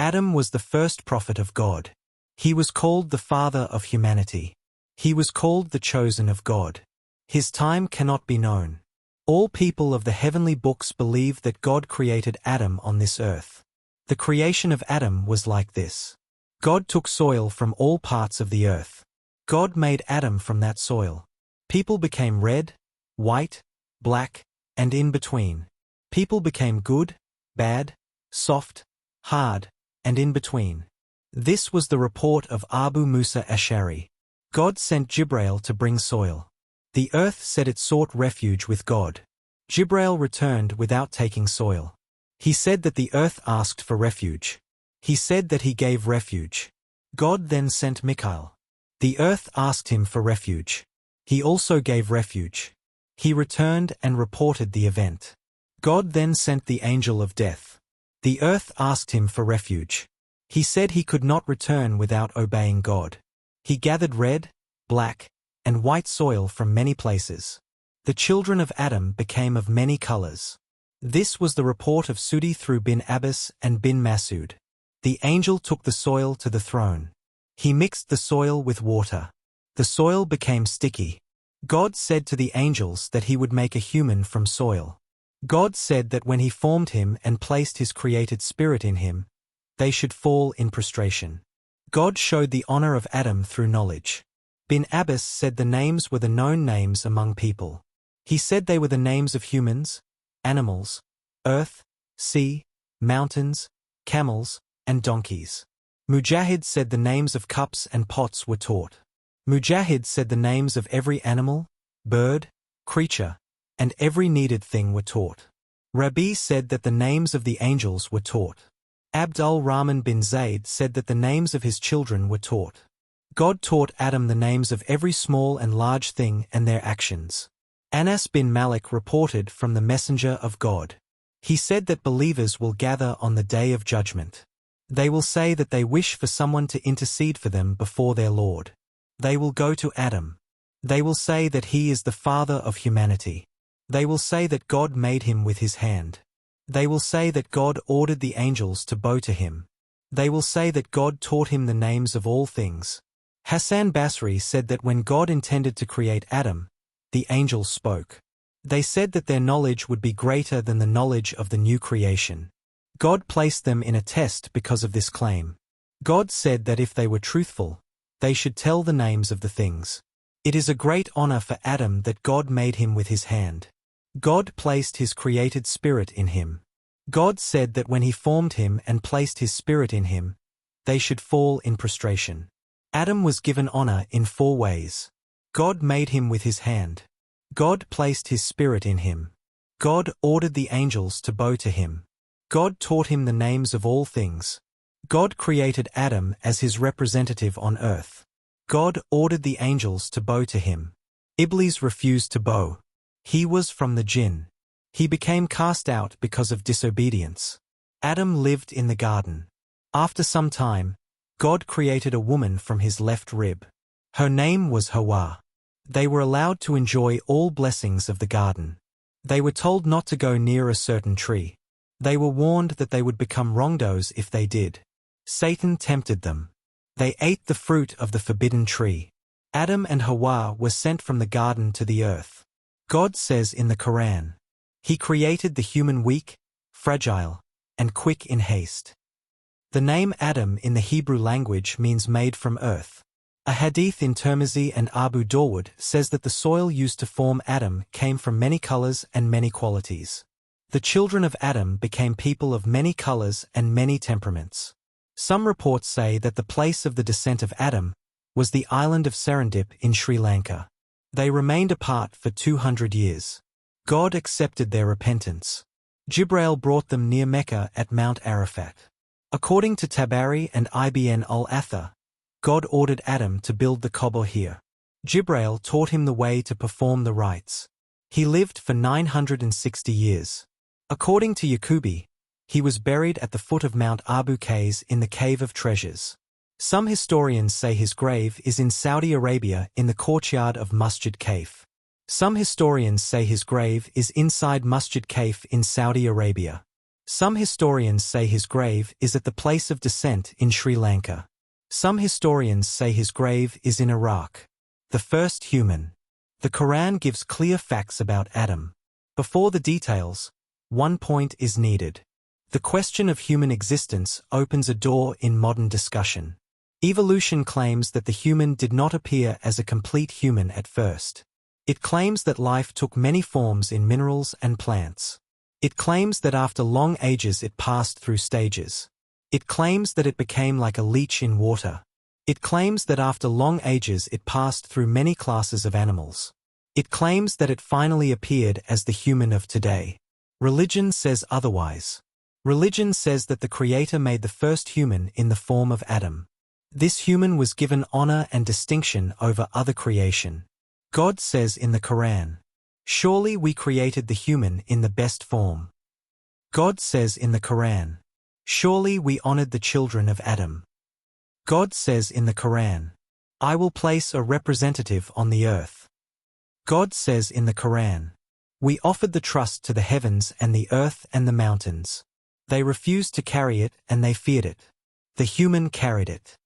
Adam was the first prophet of God. He was called the father of humanity. He was called the chosen of God. His time cannot be known. All people of the heavenly books believe that God created Adam on this earth. The creation of Adam was like this. God took soil from all parts of the earth. God made Adam from that soil. People became red, white, black, and in between. People became good, bad, soft, hard, and in between. This was the report of Abu Musa Ash'ari. God sent Jibrail to bring soil. The earth said it sought refuge with God. Jibrail returned without taking soil. He said that the earth asked for refuge. He said that he gave refuge. God then sent Mikael. The earth asked him for refuge. He also gave refuge. He returned and reported the event. God then sent the angel of death. The earth asked him for refuge. He said he could not return without obeying God. He gathered red, black, and white soil from many places. The children of Adam became of many colors. This was the report of Sudi through bin Abbas and bin Masud. The angel took the soil to the throne. He mixed the soil with water. The soil became sticky. God said to the angels that he would make a human from soil. God said that when he formed him and placed his created spirit in him, they should fall in prostration. God showed the honor of Adam through knowledge. Bin Abbas said the names were the known names among people. He said they were the names of humans, animals, earth, sea, mountains, camels, and donkeys. Mujahid said the names of cups and pots were taught. Mujahid said the names of every animal, bird, creature, and every needed thing were taught. Rabi said that the names of the angels were taught. Abdul Rahman bin Zayd said that the names of his children were taught. God taught Adam the names of every small and large thing and their actions. Anas bin Malik reported from the Messenger of God. He said that believers will gather on the Day of Judgment. They will say that they wish for someone to intercede for them before their Lord. They will go to Adam. They will say that he is the father of humanity. They will say that God made him with his hand. They will say that God ordered the angels to bow to him. They will say that God taught him the names of all things. Hassan Basri said that when God intended to create Adam, the angels spoke. They said that their knowledge would be greater than the knowledge of the new creation. God placed them in a test because of this claim. God said that if they were truthful, they should tell the names of the things. It is a great honor for Adam that God made him with his hand. God placed his created spirit in him. God said that when he formed him and placed his spirit in him, they should fall in prostration. Adam was given honor in 4 ways. God made him with his hand. God placed his spirit in him. God ordered the angels to bow to him. God taught him the names of all things. God created Adam as his representative on earth. God ordered the angels to bow to him. Iblis refused to bow. He was from the jinn. He became cast out because of disobedience. Adam lived in the garden. After some time, God created a woman from his left rib. Her name was Hawwa. They were allowed to enjoy all blessings of the garden. They were told not to go near a certain tree. They were warned that they would become wrongdoers if they did. Satan tempted them. They ate the fruit of the forbidden tree. Adam and Hawwa were sent from the garden to the earth. God says in the Quran, He created the human weak, fragile, and quick in haste. The name Adam in the Hebrew language means made from earth. A hadith in Tirmizi and Abu Dawud says that the soil used to form Adam came from many colors and many qualities. The children of Adam became people of many colors and many temperaments. Some reports say that the place of the descent of Adam was the island of Serendip in Sri Lanka. They remained apart for 200 years. God accepted their repentance. Jibrail brought them near Mecca at Mount Arafat. According to Tabari and Ibn al-Athar, God ordered Adam to build the Kaaba here. Jibrail taught him the way to perform the rites. He lived for 960 years. According to Yaqubi, he was buried at the foot of Mount Abu Qais in the Cave of Treasures. Some historians say his grave is in Saudi Arabia in the courtyard of Masjid Kaif. Some historians say his grave is inside Masjid Kaif in Saudi Arabia. Some historians say his grave is at the place of descent in Sri Lanka. Some historians say his grave is in Iraq. The first human. The Quran gives clear facts about Adam. Before the details, one point is needed. The question of human existence opens a door in modern discussion. Evolution claims that the human did not appear as a complete human at first. It claims that life took many forms in minerals and plants. It claims that after long ages it passed through stages. It claims that it became like a leech in water. It claims that after long ages it passed through many classes of animals. It claims that it finally appeared as the human of today. Religion says otherwise. Religion says that the Creator made the first human in the form of Adam. This human was given honor and distinction over other creation. God says in the Quran, "Surely we created the human in the best form." God says in the Quran, "Surely we honored the children of Adam." God says in the Quran, "I will place a representative on the earth." God says in the Quran, "We offered the trust to the heavens and the earth and the mountains. They refused to carry it and they feared it. The human carried it."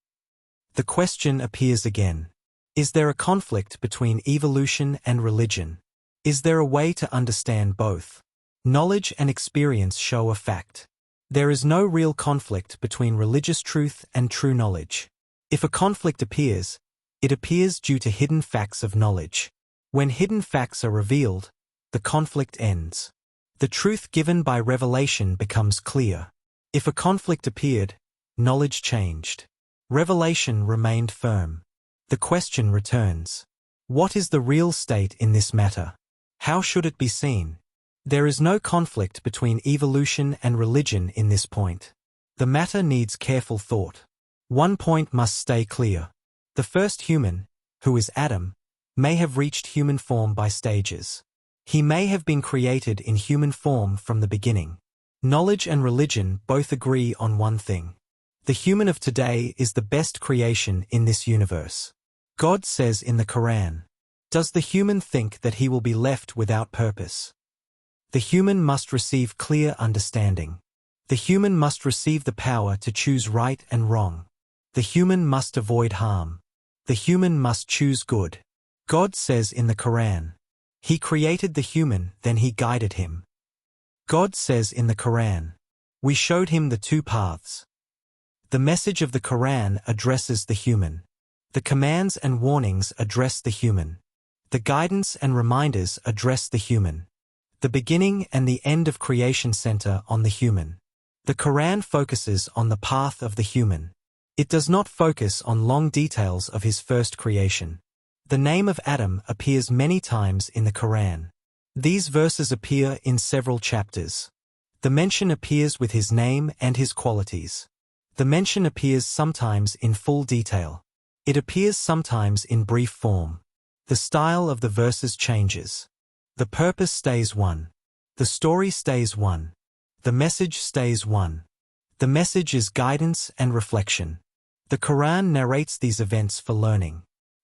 The question appears again. Is there a conflict between evolution and religion? Is there a way to understand both? Knowledge and experience show a fact. There is no real conflict between religious truth and true knowledge. If a conflict appears, it appears due to hidden facts of knowledge. When hidden facts are revealed, the conflict ends. The truth given by revelation becomes clear. If a conflict appeared, knowledge changed. Revelation remained firm. The question returns. What is the real state in this matter? How should it be seen? There is no conflict between evolution and religion in this point. The matter needs careful thought. One point must stay clear. The first human, who is Adam, may have reached human form by stages. He may have been created in human form from the beginning. Knowledge and religion both agree on one thing. The human of today is the best creation in this universe. God says in the Quran, "Does the human think that he will be left without purpose?" The human must receive clear understanding. The human must receive the power to choose right and wrong. The human must avoid harm. The human must choose good. God says in the Quran, "He created the human, then he guided him." God says in the Quran, "We showed him the two paths." The message of the Quran addresses the human. The commands and warnings address the human. The guidance and reminders address the human. The beginning and the end of creation center on the human. The Quran focuses on the path of the human. It does not focus on long details of his first creation. The name of Adam appears many times in the Quran. These verses appear in several chapters. The mention appears with his name and his qualities. The mention appears sometimes in full detail. It appears sometimes in brief form. The style of the verses changes. The purpose stays one. The story stays one. The message stays one. The message is guidance and reflection. The Quran narrates these events for learning.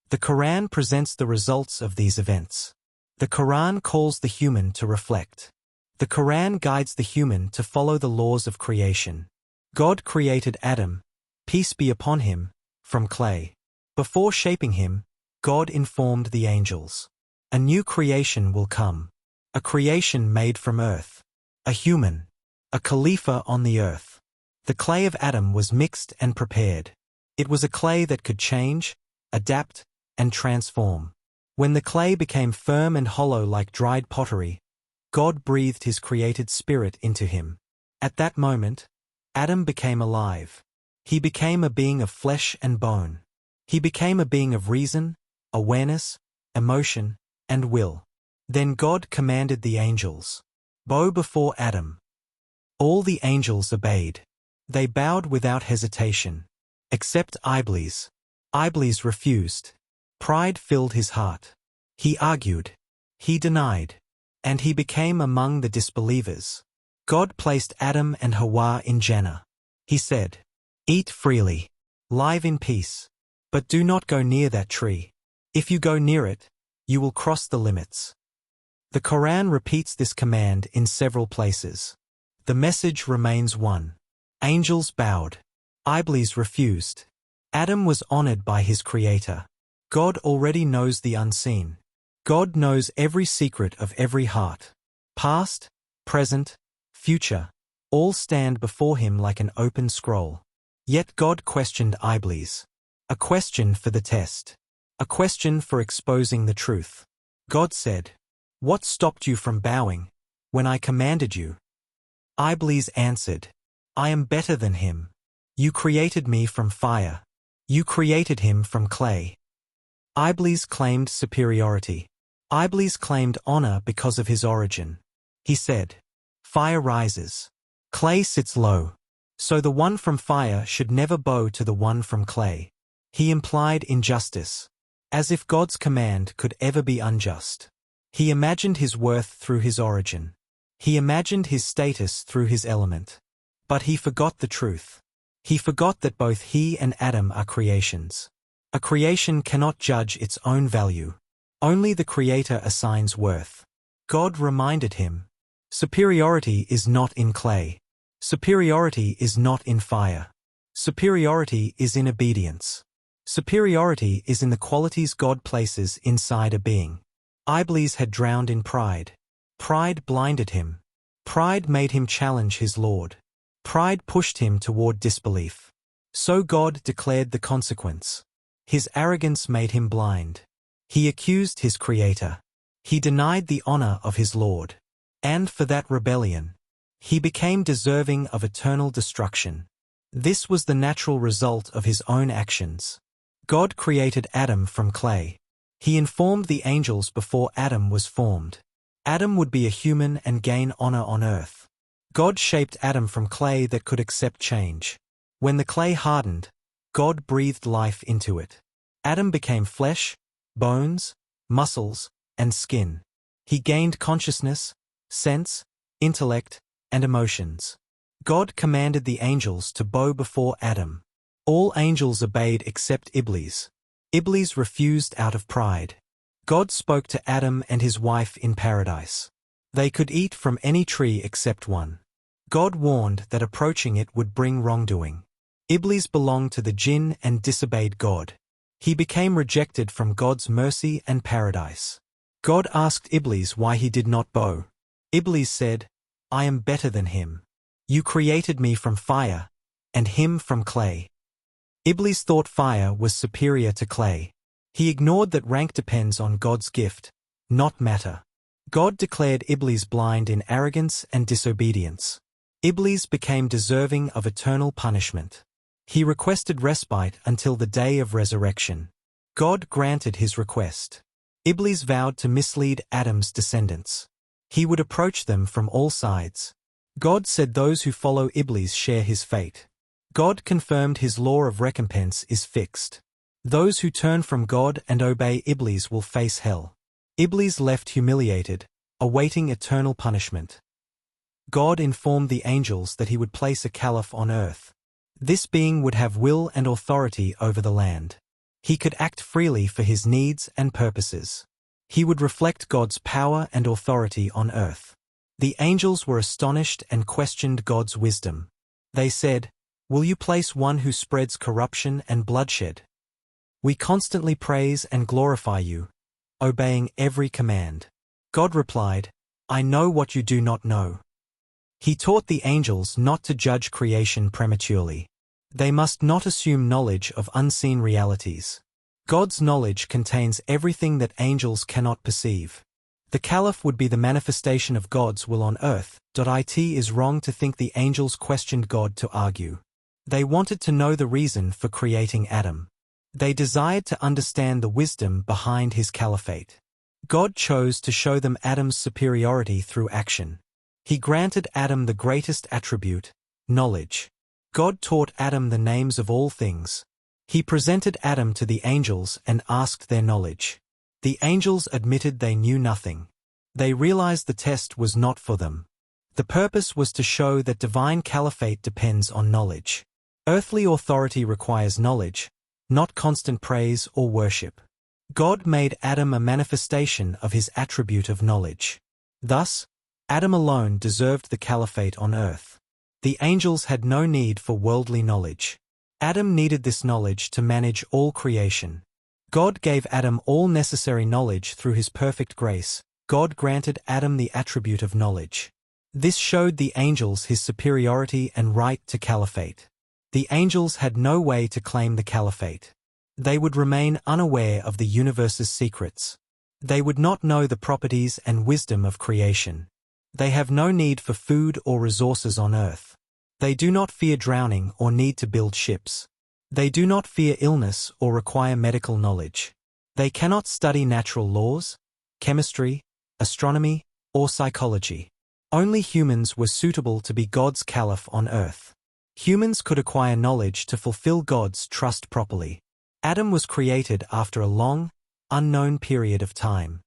The Quran presents the results of these events. The Quran calls the human to reflect. The Quran guides the human to follow the laws of creation. God created Adam, peace be upon him, from clay. Before shaping him, God informed the angels. A new creation will come. A creation made from earth. A human. A Khalifa on the earth. The clay of Adam was mixed and prepared. It was a clay that could change, adapt, and transform. When the clay became firm and hollow like dried pottery, God breathed his created spirit into him. At that moment, Adam became alive. He became a being of flesh and bone. He became a being of reason, awareness, emotion, and will. Then God commanded the angels, "Bow before Adam." All the angels obeyed. They bowed without hesitation. Except Iblis. Iblis refused. Pride filled his heart. He argued. He denied. And he became among the disbelievers. God placed Adam and Hawwa in Jannah. He said, "Eat freely. Live in peace. But do not go near that tree. If you go near it, you will cross the limits." The Quran repeats this command in several places. The message remains one. Angels bowed. Iblis refused. Adam was honored by his Creator. God already knows the unseen. God knows every secret of every heart. Past, present, future, all stand before him like an open scroll. Yet God questioned Iblis. A question for the test. A question for exposing the truth. God said, "What stopped you from bowing when I commanded you?" Iblis answered, "I am better than him. You created me from fire. You created him from clay." Iblis claimed superiority. Iblis claimed honor because of his origin. He said, "Fire rises. Clay sits low. So the one from fire should never bow to the one from clay." He implied injustice, as if God's command could ever be unjust. He imagined his worth through his origin. He imagined his status through his element. But he forgot the truth. He forgot that both he and Adam are creations. A creation cannot judge its own value. Only the Creator assigns worth. God reminded him, superiority is not in clay. Superiority is not in fire. Superiority is in obedience. Superiority is in the qualities God places inside a being. Iblis had drowned in pride. Pride blinded him. Pride made him challenge his Lord. Pride pushed him toward disbelief. So God declared the consequence. His arrogance made him blind. He accused his Creator. He denied the honor of his Lord. And for that rebellion, he became deserving of eternal destruction. This was the natural result of his own actions. God created Adam from clay. He informed the angels before Adam was formed. Adam would be a human and gain honor on earth. God shaped Adam from clay that could accept change. When the clay hardened, God breathed life into it. Adam became flesh, bones, muscles, and skin. He gained consciousness, sense, intellect, and emotions. God commanded the angels to bow before Adam. All angels obeyed except Iblis. Iblis refused out of pride. God spoke to Adam and his wife in paradise. They could eat from any tree except one. God warned that approaching it would bring wrongdoing. Iblis belonged to the jinn and disobeyed God. He became rejected from God's mercy and paradise. God asked Iblis why he did not bow. Iblis said, "I am better than him. You created me from fire, and him from clay." Iblis thought fire was superior to clay. He ignored that rank depends on God's gift, not matter. God declared Iblis blind in arrogance and disobedience. Iblis became deserving of eternal punishment. He requested respite until the day of resurrection. God granted his request. Iblis vowed to mislead Adam's descendants. He would approach them from all sides. God said those who follow Iblis share his fate. God confirmed his law of recompense is fixed. Those who turn from God and obey Iblis will face hell. Iblis left humiliated, awaiting eternal punishment. God informed the angels that he would place a caliph on earth. This being would have will and authority over the land. He could act freely for his needs and purposes. He would reflect God's power and authority on earth. The angels were astonished and questioned God's wisdom. They said, "Will you place one who spreads corruption and bloodshed? We constantly praise and glorify you, obeying every command." God replied, "I know what you do not know." He taught the angels not to judge creation prematurely. They must not assume knowledge of unseen realities. God's knowledge contains everything that angels cannot perceive. The caliph would be the manifestation of God's will on earth. It is wrong to think the angels questioned God to argue. They wanted to know the reason for creating Adam. They desired to understand the wisdom behind his caliphate. God chose to show them Adam's superiority through action. He granted Adam the greatest attribute, knowledge. God taught Adam the names of all things. He presented Adam to the angels and asked their knowledge. The angels admitted they knew nothing. They realized the test was not for them. The purpose was to show that divine caliphate depends on knowledge. Earthly authority requires knowledge, not constant praise or worship. God made Adam a manifestation of his attribute of knowledge. Thus, Adam alone deserved the caliphate on earth. The angels had no need for worldly knowledge. Adam needed this knowledge to manage all creation. God gave Adam all necessary knowledge through his perfect grace. God granted Adam the attribute of knowledge. This showed the angels his superiority and right to caliphate. The angels had no way to claim the caliphate. They would remain unaware of the universe's secrets. They would not know the properties and wisdom of creation. They have no need for food or resources on earth. They do not fear drowning or need to build ships. They do not fear illness or require medical knowledge. They cannot study natural laws, chemistry, astronomy, or psychology. Only humans were suitable to be God's caliph on earth. Humans could acquire knowledge to fulfill God's trust properly. Adam was created after a long, unknown period of time.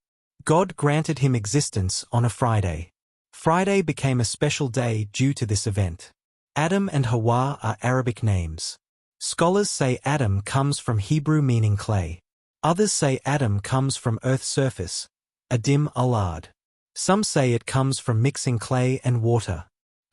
God granted him existence on a Friday. Friday became a special day due to this event. Adam and Hawwa are Arabic names. Scholars say Adam comes from Hebrew meaning clay. Others say Adam comes from earth's surface, Adim al-Ard. Some say it comes from mixing clay and water.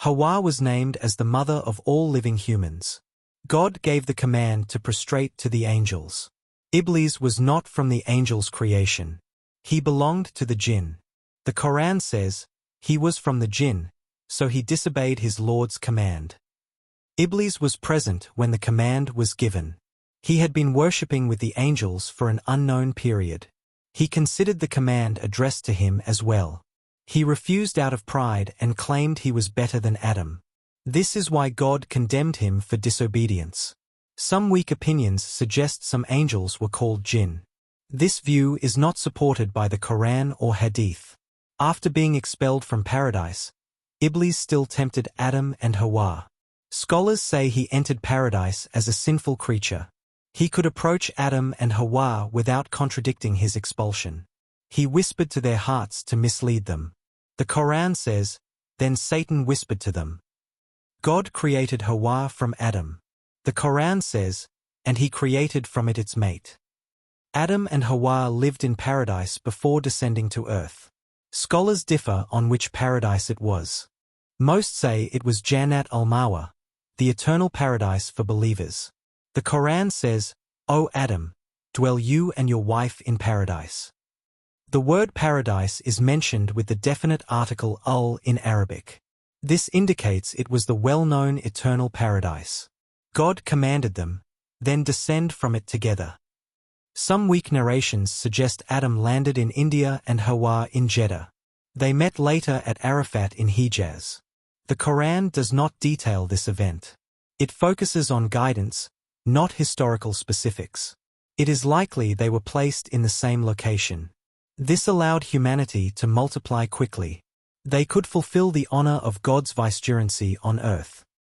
Hawwa was named as the mother of all living humans. God gave the command to prostrate to the angels. Iblis was not from the angels' creation. He belonged to the jinn. The Quran says, he was from the jinn, so he disobeyed his Lord's command. Iblis was present when the command was given. He had been worshipping with the angels for an unknown period. He considered the command addressed to him as well. He refused out of pride and claimed he was better than Adam. This is why God condemned him for disobedience. Some weak opinions suggest some angels were called jinn. This view is not supported by the Quran or Hadith. After being expelled from paradise, Iblis still tempted Adam and Hawwa. Scholars say he entered paradise as a sinful creature. He could approach Adam and Hawwa without contradicting his expulsion. He whispered to their hearts to mislead them. The Quran says, then Satan whispered to them. God created Hawwa from Adam. The Quran says, and he created from it its mate. Adam and Hawwa lived in paradise before descending to earth. Scholars differ on which paradise it was. Most say it was Jannat al-Mawa, the eternal paradise for believers. The Quran says, O Adam, dwell you and your wife in paradise. The word paradise is mentioned with the definite article ul in Arabic. This indicates it was the well-known eternal paradise. God commanded them, then descend from it together. Some weak narrations suggest Adam landed in India and Hawwa in Jeddah. They met later at Arafat in Hijaz. The Quran does not detail this event. It focuses on guidance, not historical specifics. It is likely they were placed in the same location. This allowed humanity to multiply quickly. They could fulfill the honor of God's vicegerency on earth.